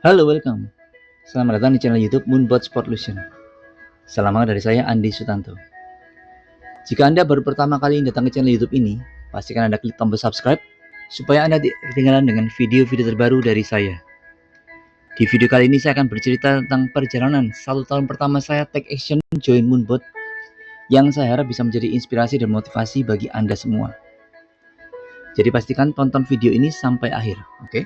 Halo, welcome. Selamat datang di channel YouTube Moonbot Sportlution. Salam hangat dari saya, Andi Sutanto. Jika Anda baru pertama kali datang ke channel YouTube ini, pastikan Anda klik tombol subscribe supaya Anda tidak ketinggalan dengan video-video terbaru dari saya. Di video kali ini saya akan bercerita tentang perjalanan 1 tahun pertama saya take action join Moonbot yang saya harap bisa menjadi inspirasi dan motivasi bagi Anda semua. Jadi pastikan tonton video ini sampai akhir, oke?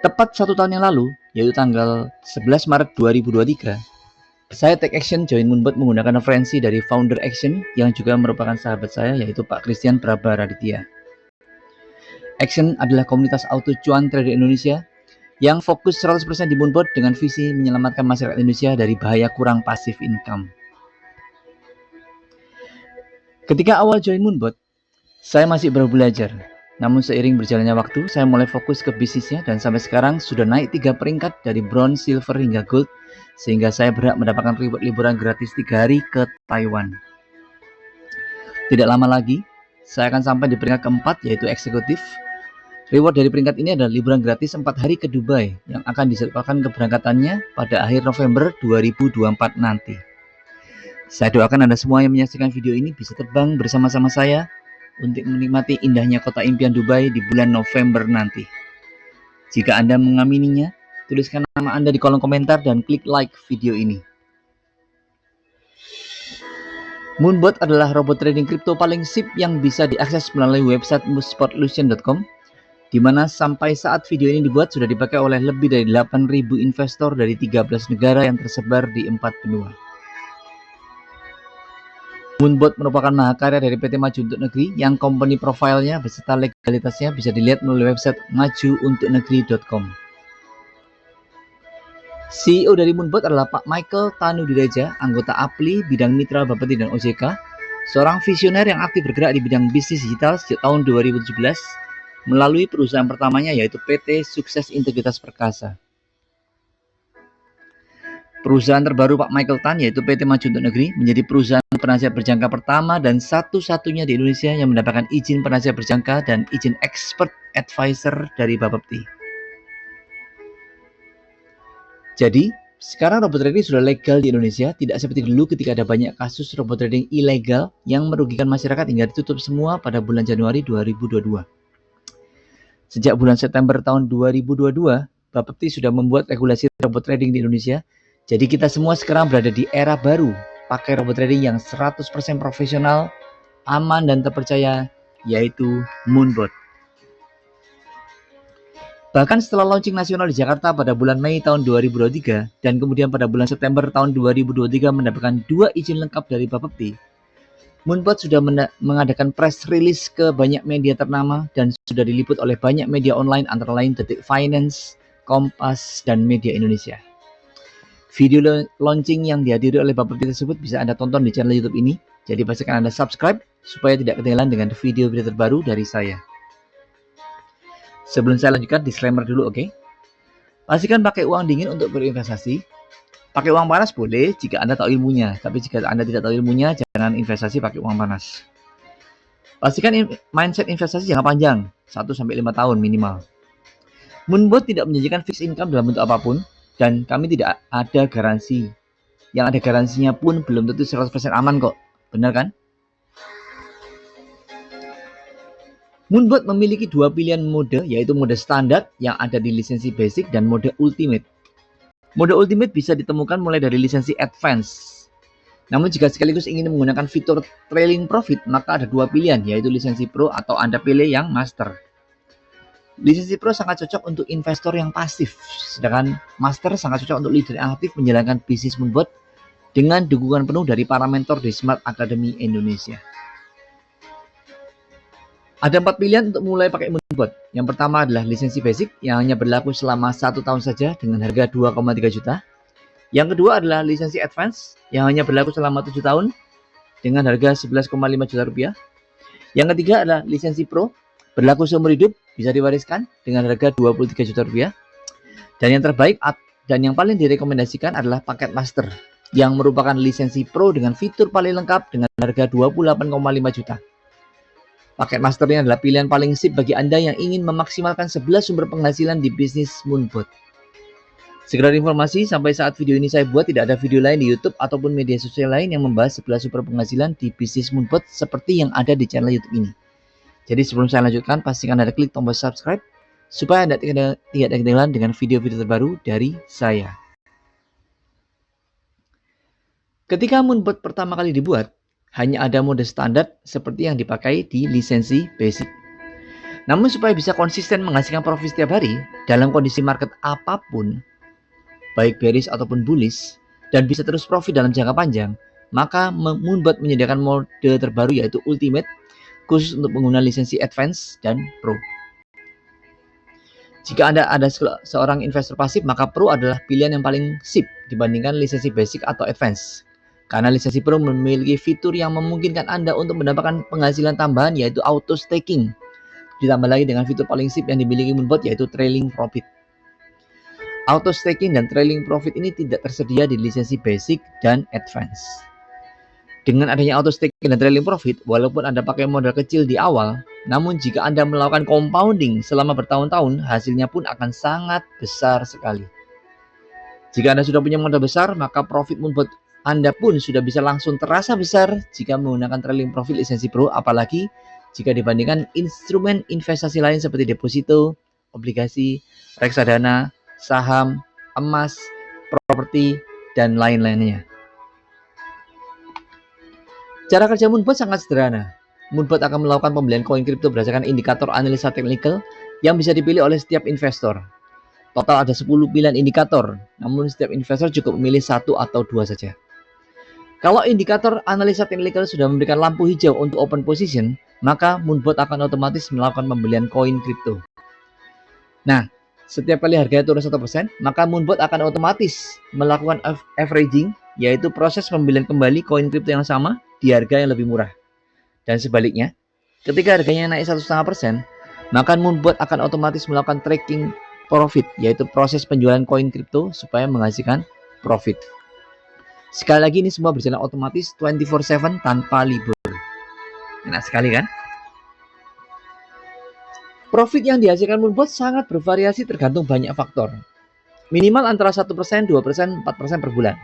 Tepat 1 tahun yang lalu, yaitu tanggal 11 Maret 2023, saya take action join Moonbot menggunakan referensi dari founder Action yang juga merupakan sahabat saya, yaitu Pak Christian Praba Raditya. Action adalah komunitas auto cuan trader Indonesia yang fokus 100% di Moonbot dengan visi menyelamatkan masyarakat Indonesia dari bahaya kurang pasif income. Ketika awal join Moonbot, saya masih baru belajar. Namun seiring berjalannya waktu, saya mulai fokus ke bisnisnya dan sampai sekarang sudah naik 3 peringkat dari bronze, silver hingga gold, sehingga saya berhak mendapatkan reward liburan gratis 3 hari ke Taiwan. Tidak lama lagi, saya akan sampai di peringkat keempat, yaitu eksekutif. Reward dari peringkat ini adalah liburan gratis 4 hari ke Dubai yang akan dijadwalkan keberangkatannya pada akhir November 2024 nanti. Saya doakan Anda semua yang menyaksikan video ini bisa terbang bersama-sama saya untuk menikmati indahnya kota impian Dubai di bulan November nanti. Jika Anda mengamininya, tuliskan nama Anda di kolom komentar dan klik like video ini. Moonbot adalah robot trading kripto paling sip yang bisa diakses melalui website sportlution.com, di mana sampai saat video ini dibuat sudah dipakai oleh lebih dari 8.000 investor dari 13 negara yang tersebar di 4 benua. Moonbot merupakan mahakarya dari PT Maju Untuk Negeri yang company profilnya beserta legalitasnya bisa dilihat melalui website majuuntuknegeri.com. CEO dari Moonbot adalah Pak Michael Tanudireja, anggota APLI, bidang mitra Bapeti dan OJK, seorang visioner yang aktif bergerak di bidang bisnis digital sejak tahun 2017 melalui perusahaan pertamanya yaitu PT Sukses Integritas Perkasa. Perusahaan terbaru Pak Michael Tan yaitu PT Maju Untuk Negeri menjadi perusahaan penasihat berjangka pertama dan satu-satunya di Indonesia yang mendapatkan izin penasihat berjangka dan izin expert advisor dari Bapepti. Jadi, sekarang robot trading sudah legal di Indonesia, tidak seperti dulu ketika ada banyak kasus robot trading ilegal yang merugikan masyarakat hingga ditutup semua pada bulan Januari 2022. Sejak bulan September tahun 2022, Bapepti sudah membuat regulasi robot trading di Indonesia. Jadi kita semua sekarang berada di era baru, pakai robot trading yang 100% profesional, aman dan terpercaya, yaitu Moonbot. Bahkan setelah launching nasional di Jakarta pada bulan Mei tahun 2023 dan kemudian pada bulan September tahun 2023 mendapatkan 2 izin lengkap dari Bapepti, Moonbot sudah mengadakan press release ke banyak media ternama dan sudah diliput oleh banyak media online antara lain Detik Finance, Kompas, dan Media Indonesia. Video launching yang dihadiri oleh Bapepti tersebut bisa Anda tonton di channel YouTube ini. Jadi pastikan Anda subscribe supaya tidak ketinggalan dengan video-video terbaru dari saya. Sebelum saya lanjutkan, disclaimer dulu, oke? Pastikan pakai uang dingin untuk berinvestasi. Pakai uang panas boleh jika Anda tahu ilmunya, tapi jika Anda tidak tahu ilmunya, jangan investasi pakai uang panas. Pastikan mindset investasi jangka panjang, 1-5 tahun minimal. Moonbot tidak menjanjikan fixed income dalam bentuk apapun, dan kami tidak ada garansi. Yang ada garansinya pun belum tentu 100% aman kok. Benar kan? Moonbot memiliki 2 pilihan mode, yaitu mode standar yang ada di lisensi basic dan mode ultimate. Mode ultimate bisa ditemukan mulai dari lisensi advance. Namun jika sekaligus ingin menggunakan fitur trailing profit, maka ada 2 pilihan, yaitu lisensi pro atau Anda pilih yang master. Lisensi Pro sangat cocok untuk investor yang pasif, sedangkan Master sangat cocok untuk leader yang aktif menjalankan bisnis Moonbot dengan dukungan penuh dari para mentor di Smart Academy Indonesia. Ada 4 pilihan untuk mulai pakai Moonbot. Yang pertama adalah lisensi basic yang hanya berlaku selama 1 tahun saja dengan harga 2,3 juta. Yang kedua adalah lisensi advance yang hanya berlaku selama 7 tahun dengan harga 11,5 juta rupiah. Yang ketiga adalah lisensi Pro berlaku seumur hidup, bisa diwariskan dengan harga 23 juta rupiah. Dan yang terbaik dan yang paling direkomendasikan adalah paket master yang merupakan lisensi pro dengan fitur paling lengkap dengan harga 28,5 juta. Paket master ini adalah pilihan paling sip bagi Anda yang ingin memaksimalkan 11 sumber penghasilan di bisnis Moonbot. Sekedar informasi, sampai saat video ini saya buat tidak ada video lain di YouTube ataupun media sosial lain yang membahas 11 sumber penghasilan di bisnis Moonbot seperti yang ada di channel YouTube ini. Jadi sebelum saya lanjutkan, pastikan Anda klik tombol subscribe supaya Anda tidak ketinggalan dengan video-video terbaru dari saya. Ketika Moonbot pertama kali dibuat, hanya ada mode standar seperti yang dipakai di lisensi basic. Namun supaya bisa konsisten menghasilkan profit setiap hari dalam kondisi market apapun, baik bearish ataupun bullish, dan bisa terus profit dalam jangka panjang, maka Moonbot menyediakan mode terbaru yaitu Ultimate, khusus untuk pengguna lisensi Advance dan Pro. Jika Anda ada seorang investor pasif, maka Pro adalah pilihan yang paling sip dibandingkan lisensi Basic atau Advance. Karena lisensi Pro memiliki fitur yang memungkinkan Anda untuk mendapatkan penghasilan tambahan yaitu auto staking. Ditambah lagi dengan fitur paling sip yang dimiliki Moonbot yaitu trailing profit. Auto staking dan trailing profit ini tidak tersedia di lisensi Basic dan Advance. Dengan adanya auto staking dan trailing profit, walaupun Anda pakai modal kecil di awal, namun jika Anda melakukan compounding selama bertahun-tahun, hasilnya pun akan sangat besar sekali. Jika Anda sudah punya modal besar, maka profit Moonbot Anda pun sudah bisa langsung terasa besar jika menggunakan trailing profit lisensi Pro, apalagi jika dibandingkan instrumen investasi lain seperti deposito, obligasi, reksadana, saham, emas, properti, dan lain-lainnya. Cara kerja Moonbot sangat sederhana. Moonbot akan melakukan pembelian koin kripto berdasarkan indikator analisa teknikal yang bisa dipilih oleh setiap investor. Total ada 10 pilihan indikator, namun setiap investor cukup memilih 1 atau 2 saja. Kalau indikator analisa teknikal sudah memberikan lampu hijau untuk open position, maka Moonbot akan otomatis melakukan pembelian koin kripto. Nah, setiap kali harganya turun 1%, maka Moonbot akan otomatis melakukan averaging, yaitu proses pembelian kembali koin kripto yang sama di harga yang lebih murah. Dan sebaliknya, ketika harganya naik 1,5%, maka Moonbot akan otomatis melakukan tracking profit, yaitu proses penjualan koin kripto supaya menghasilkan profit. Sekali lagi ini semua berjalan otomatis 24/7 tanpa libur. Enak sekali kan? Profit yang dihasilkan Moonbot sangat bervariasi tergantung banyak faktor. Minimal antara 1%, 2%, 4% per bulan.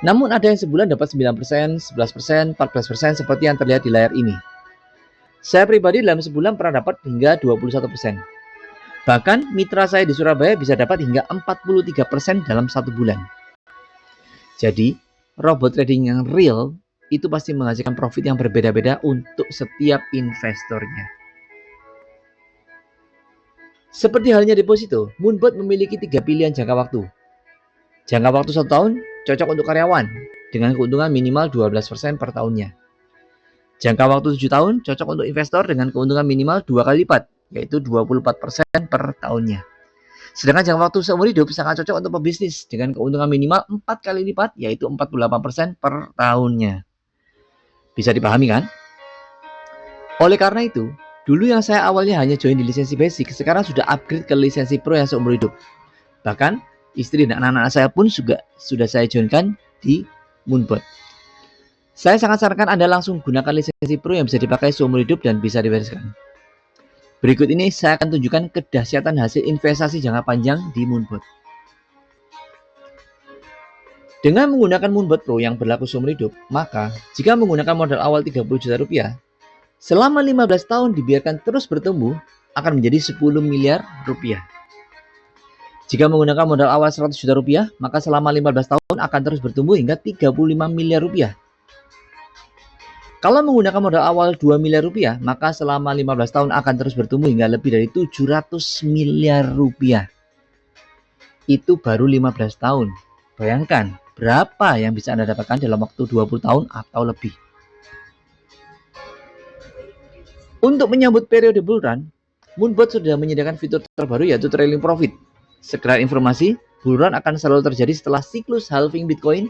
Namun ada yang sebulan dapat 9%, 11%, 14% seperti yang terlihat di layar ini. Saya pribadi dalam sebulan pernah dapat hingga 21%. Bahkan mitra saya di Surabaya bisa dapat hingga 43% dalam 1 bulan. Jadi, robot trading yang real itu pasti menghasilkan profit yang berbeda-beda untuk setiap investornya. Seperti halnya deposito, Moonbot memiliki 3 pilihan jangka waktu. Jangka waktu 1 tahun cocok untuk karyawan dengan keuntungan minimal 12% per tahunnya. Jangka waktu 7 tahun cocok untuk investor dengan keuntungan minimal 2 kali lipat, yaitu 24% per tahunnya. Sedangkan jangka waktu seumur hidup sangat cocok untuk pebisnis dengan keuntungan minimal 4 kali lipat, yaitu 48% per tahunnya. Bisa dipahami kan? Oleh karena itu, dulu yang saya awalnya hanya join di lisensi basic, sekarang sudah upgrade ke lisensi pro yang seumur hidup. Bahkan, istri dan anak-anak saya pun juga sudah saya joinkan di Moonbot. Saya sangat sarankan Anda langsung gunakan lisensi pro yang bisa dipakai seumur hidup dan bisa dibereskan. Berikut ini saya akan tunjukkan kedahsyatan hasil investasi jangka panjang di Moonbot. Dengan menggunakan Moonbot Pro yang berlaku seumur hidup, maka jika menggunakan modal awal 30 juta rupiah, selama 15 tahun dibiarkan terus bertumbuh akan menjadi 10 miliar rupiah. Jika menggunakan modal awal 100 juta rupiah, maka selama 15 tahun akan terus bertumbuh hingga 35 miliar rupiah. Kalau menggunakan modal awal 2 miliar rupiah, maka selama 15 tahun akan terus bertumbuh hingga lebih dari 700 miliar rupiah. Itu baru 15 tahun. Bayangkan berapa yang bisa Anda dapatkan dalam waktu 20 tahun atau lebih. Untuk menyambut periode bull run, Moonbot sudah menyediakan fitur terbaru yaitu trailing profit. Sekedar informasi, bull run akan selalu terjadi setelah siklus halving Bitcoin,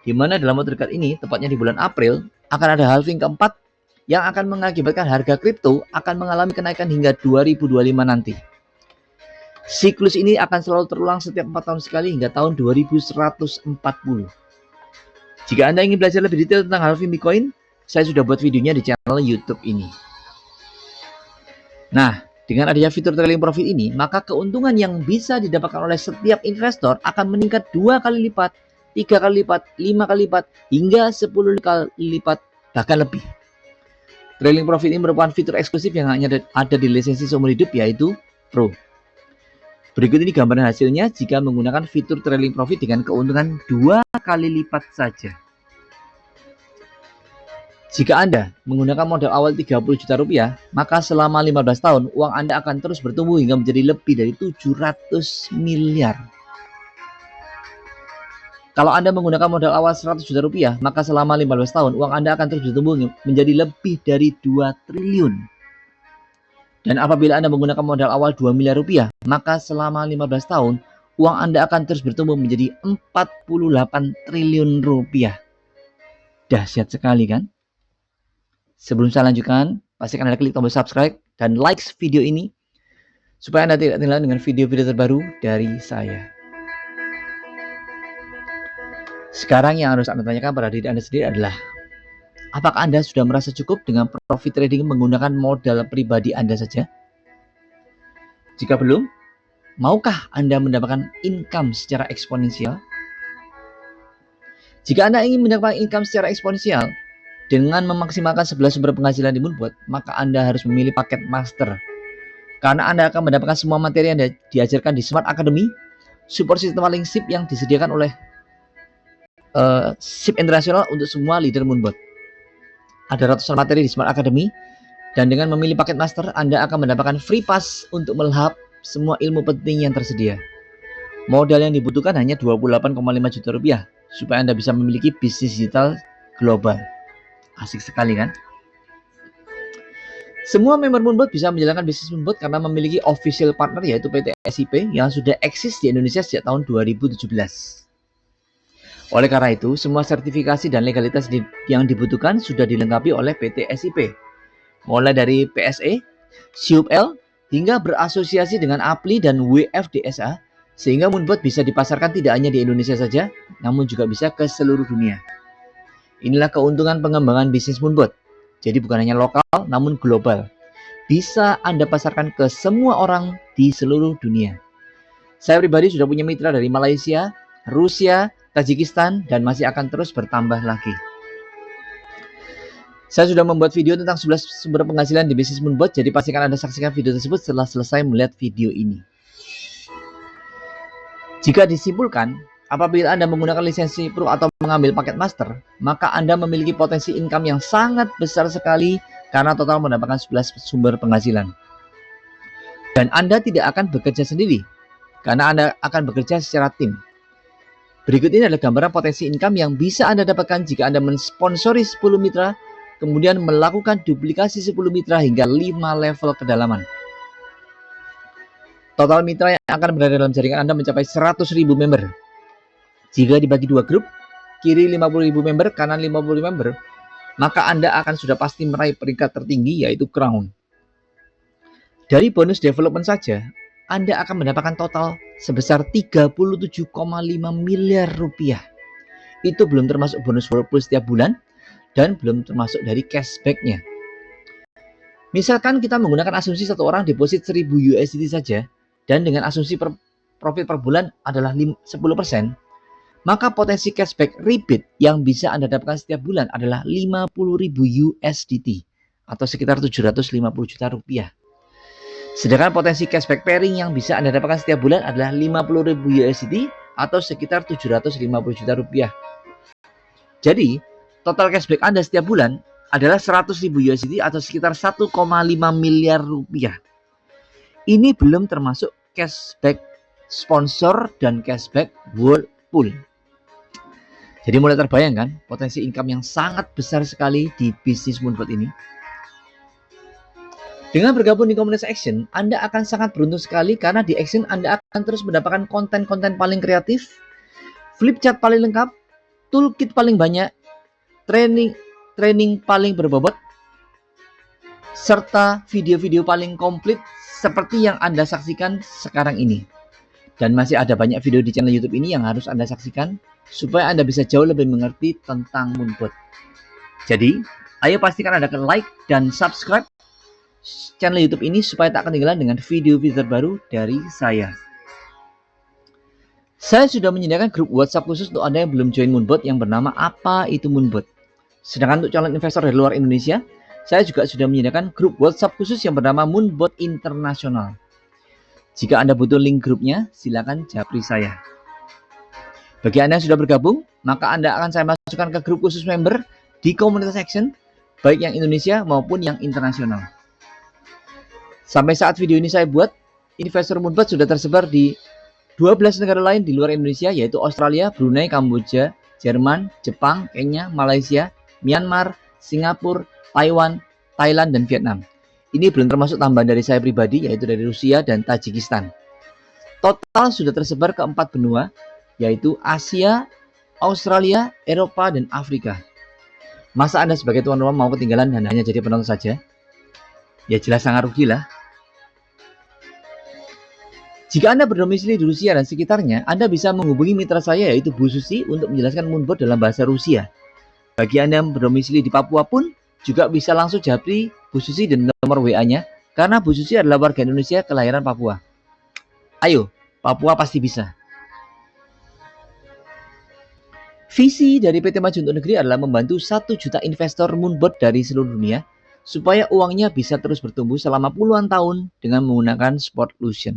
di mana dalam waktu dekat ini, tepatnya di bulan April, akan ada halving keempat yang akan mengakibatkan harga kripto akan mengalami kenaikan hingga 2025 nanti. Siklus ini akan selalu terulang setiap 4 tahun sekali hingga tahun 2140. Jika Anda ingin belajar lebih detail tentang halving Bitcoin, saya sudah buat videonya di channel YouTube ini. Nah, dengan adanya fitur trailing profit ini, maka keuntungan yang bisa didapatkan oleh setiap investor akan meningkat 2 kali lipat, 3 kali lipat, 5 kali lipat, hingga 10 kali lipat, bahkan lebih. Trailing profit ini merupakan fitur eksklusif yang hanya ada di lisensi seumur hidup, yaitu Pro. Berikut ini gambaran hasilnya jika menggunakan fitur trailing profit dengan keuntungan 2 kali lipat saja. Jika Anda menggunakan modal awal 30 juta rupiah, maka selama 15 tahun uang Anda akan terus bertumbuh hingga menjadi lebih dari 700 miliar. Kalau Anda menggunakan modal awal 100 juta rupiah, maka selama 15 tahun uang Anda akan terus bertumbuh menjadi lebih dari 2 triliun. Dan apabila Anda menggunakan modal awal 2 miliar rupiah, maka selama 15 tahun uang Anda akan terus bertumbuh menjadi 48 triliun rupiah. Dahsyat sekali kan? Sebelum saya lanjutkan, pastikan Anda klik tombol subscribe dan like video ini supaya Anda tidak ketinggalan dengan video-video terbaru dari saya. Sekarang yang harus Anda tanyakan pada diri Anda sendiri adalah, apakah Anda sudah merasa cukup dengan profit trading menggunakan modal pribadi Anda saja? Jika belum, maukah Anda mendapatkan income secara eksponensial? Jika Anda ingin mendapatkan income secara eksponensial dengan memaksimalkan 11 sumber penghasilan di Moonbot, maka Anda harus memilih paket master. Karena Anda akan mendapatkan semua materi yang diajarkan di Smart Academy, support system paling SIP yang disediakan oleh SIP internasional untuk semua leader Moonbot. Ada ratusan materi di Smart Academy, dan dengan memilih paket master, Anda akan mendapatkan free pass untuk melahap semua ilmu penting yang tersedia. Modal yang dibutuhkan hanya 28,5 juta rupiah, supaya Anda bisa memiliki bisnis digital global. Asik sekali kan? Semua member Moonbot bisa menjalankan bisnis Moonbot karena memiliki official partner yaitu PT SIP yang sudah eksis di Indonesia sejak tahun 2017. Oleh karena itu, semua sertifikasi dan legalitas yang dibutuhkan sudah dilengkapi oleh PT SIP. Mulai dari PSE, SIUPL, hingga berasosiasi dengan APLI dan WFDSA, sehingga Moonbot bisa dipasarkan tidak hanya di Indonesia saja, namun juga bisa ke seluruh dunia. Inilah keuntungan pengembangan bisnis Moonbot. Jadi bukan hanya lokal, namun global. Bisa Anda pasarkan ke semua orang di seluruh dunia. Saya pribadi sudah punya mitra dari Malaysia, Rusia, Tajikistan, dan masih akan terus bertambah lagi. Saya sudah membuat video tentang 11 sumber penghasilan di bisnis Moonbot, jadi pastikan Anda saksikan video tersebut setelah selesai melihat video ini. Jika disimpulkan, apabila Anda menggunakan lisensi Pro atau mengambil paket master, maka Anda memiliki potensi income yang sangat besar sekali karena total mendapatkan 11 sumber penghasilan. Dan Anda tidak akan bekerja sendiri, karena Anda akan bekerja secara tim. Berikut ini adalah gambaran potensi income yang bisa Anda dapatkan jika Anda mensponsori 10 mitra, kemudian melakukan duplikasi 10 mitra hingga 5 level kedalaman. Total mitra yang akan berada dalam jaringan Anda mencapai 100.000 member. Jika dibagi dua grup, kiri 50.000 member, kanan 50.000 member, maka Anda akan sudah pasti meraih peringkat tertinggi yaitu crown. Dari bonus development saja, Anda akan mendapatkan total sebesar 37,5 miliar rupiah. Itu belum termasuk bonus whirlpool setiap bulan dan belum termasuk dari cashback-nya. Misalkan kita menggunakan asumsi satu orang deposit 1000 USDT saja, dan dengan asumsi profit per bulan adalah 10%, maka potensi cashback rebate yang bisa Anda dapatkan setiap bulan adalah 50.000 USDT atau sekitar 750 juta rupiah. Sedangkan potensi cashback pairing yang bisa Anda dapatkan setiap bulan adalah 50.000 USDT atau sekitar 750 juta rupiah. Jadi, total cashback Anda setiap bulan adalah 100.000 USDT atau sekitar 1,5 miliar rupiah. Ini belum termasuk cashback sponsor dan cashback whirlpool. Jadi mulai terbayang kan potensi income yang sangat besar sekali di bisnis Moonbot ini. Dengan bergabung di komunitas Action, Anda akan sangat beruntung sekali karena di Action Anda akan terus mendapatkan konten-konten paling kreatif, flip chart paling lengkap, toolkit paling banyak, training paling berbobot, serta video-video paling komplit seperti yang Anda saksikan sekarang ini. Dan masih ada banyak video di channel YouTube ini yang harus Anda saksikan supaya Anda bisa jauh lebih mengerti tentang Moonbot. Jadi, ayo pastikan Anda like dan subscribe channel YouTube ini supaya tak ketinggalan dengan video-video terbaru dari saya. Saya sudah menyediakan grup WhatsApp khusus untuk Anda yang belum join Moonbot yang bernama Apa Itu Moonbot. Sedangkan untuk calon investor dari luar Indonesia, saya juga sudah menyediakan grup WhatsApp khusus yang bernama Moonbot Internasional. Jika Anda butuh link grupnya, silakan japri saya. Bagi Anda yang sudah bergabung, maka Anda akan saya masukkan ke grup khusus member di komunitas Action, baik yang Indonesia maupun yang internasional. Sampai saat video ini saya buat, investor Moonbot sudah tersebar di 12 negara lain di luar Indonesia, yaitu Australia, Brunei, Kamboja, Jerman, Jepang, Kenya, Malaysia, Myanmar, Singapura, Taiwan, Thailand, dan Vietnam. Ini belum termasuk tambahan dari saya pribadi, yaitu dari Rusia dan Tajikistan. Total sudah tersebar ke 4 benua, yaitu Asia, Australia, Eropa, dan Afrika. Masa Anda sebagai tuan rumah mau ketinggalan dan hanya jadi penonton saja? Ya jelas sangat rugi lah. Jika Anda berdomisili di Rusia dan sekitarnya, Anda bisa menghubungi mitra saya yaitu Bu Susi untuk menjelaskan Moonbot dalam bahasa Rusia. Bagi Anda yang berdomisili di Papua pun, juga bisa langsung japri Bu Susi dan nomor WA-nya, karena Bu Susi adalah warga Indonesia kelahiran Papua. Ayo, Papua pasti bisa. Visi dari PT Maju Untuk Negeri adalah membantu 1 juta investor Moonbot dari seluruh dunia, supaya uangnya bisa terus bertumbuh selama puluhan tahun dengan menggunakan Sportlution.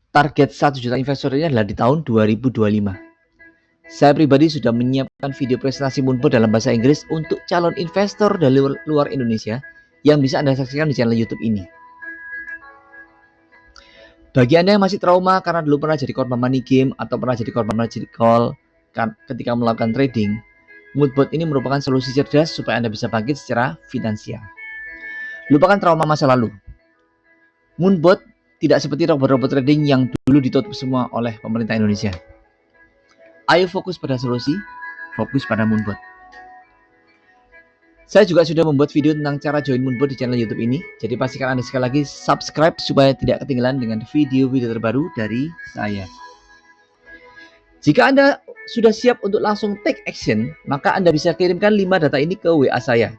Target 1 juta investor ini adalah di tahun 2025. Saya pribadi sudah menyiapkan video presentasi Moonbot dalam bahasa Inggris untuk calon investor dari luar Indonesia yang bisa Anda saksikan di channel YouTube ini. Bagi Anda yang masih trauma karena dulu pernah jadi korban money game atau pernah jadi korban margin call ketika melakukan trading, Moonbot ini merupakan solusi cerdas supaya Anda bisa bangkit secara finansial. Lupakan trauma masa lalu. Moonbot tidak seperti robot-robot trading yang dulu ditutup semua oleh pemerintah Indonesia. Ayo fokus pada solusi, fokus pada Moonbot. Saya juga sudah membuat video tentang cara join Moonbot di channel YouTube ini, jadi pastikan Anda sekali lagi subscribe supaya tidak ketinggalan dengan video-video terbaru dari saya. Jika Anda sudah siap untuk langsung take action, maka Anda bisa kirimkan 5 data ini ke WA saya.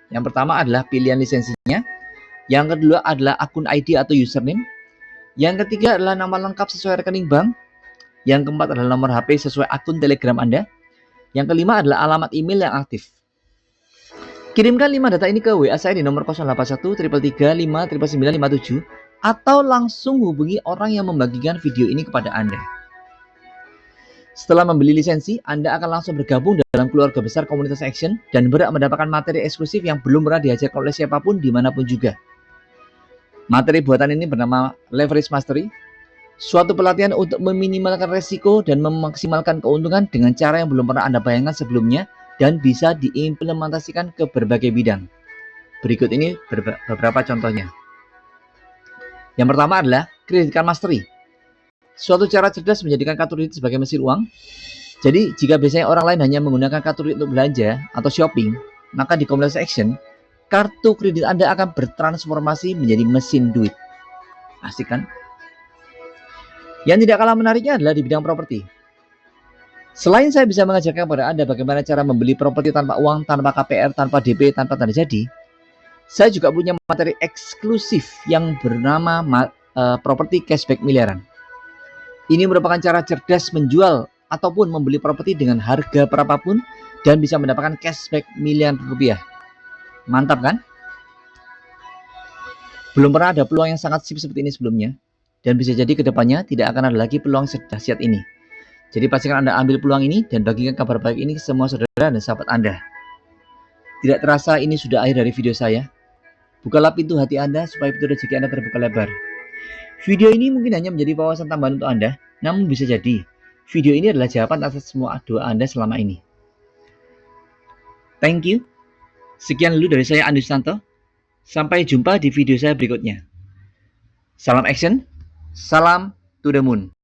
Yang pertama adalah pilihan lisensinya, yang kedua adalah akun ID atau username, yang ketiga adalah nama lengkap sesuai rekening bank, yang keempat adalah nomor HP sesuai akun Telegram Anda, yang kelima adalah alamat email yang aktif. Kirimkan 5 data ini ke WA saya di nomor 081 333 59957 atau langsung hubungi orang yang membagikan video ini kepada Anda. Setelah membeli lisensi, Anda akan langsung bergabung dalam keluarga besar komunitas Action dan berhak mendapatkan materi eksklusif yang belum pernah diajarkan oleh siapapun dimanapun juga. Materi buatan ini bernama Leverage Mastery, suatu pelatihan untuk meminimalkan resiko dan memaksimalkan keuntungan dengan cara yang belum pernah Anda bayangkan sebelumnya dan bisa diimplementasikan ke berbagai bidang. Berikut ini beberapa contohnya. Yang pertama adalah Credit Card Mastery, suatu cara cerdas menjadikan kartu kredit sebagai mesin uang. Jadi, jika biasanya orang lain hanya menggunakan kartu kredit untuk belanja atau shopping, maka di komunitas Action, kartu kredit Anda akan bertransformasi menjadi mesin duit. Asik kan? Yang tidak kalah menariknya adalah di bidang properti. Selain saya bisa mengajarkan kepada Anda bagaimana cara membeli properti tanpa uang, tanpa KPR, tanpa DP, tanpa tanda jadi, saya juga punya materi eksklusif yang bernama properti cashback miliaran. Ini merupakan cara cerdas menjual ataupun membeli properti dengan harga berapapun dan bisa mendapatkan cashback miliaran rupiah. Mantap kan? Belum pernah ada peluang yang sangat sip seperti ini sebelumnya, dan bisa jadi kedepannya tidak akan ada lagi peluang sedahsyat ini. Jadi pastikan Anda ambil peluang ini dan bagikan kabar baik ini ke semua saudara dan sahabat Anda. Tidak terasa ini sudah akhir dari video saya. Bukalah pintu hati Anda supaya pintu rezeki Anda terbuka lebar. Video ini mungkin hanya menjadi wawasan tambahan untuk Anda, namun bisa jadi video ini adalah jawaban atas semua doa Anda selama ini. Thank you. Sekian dulu dari saya, Andi Susanto. Sampai jumpa di video saya berikutnya. Salam Action, salam to the moon.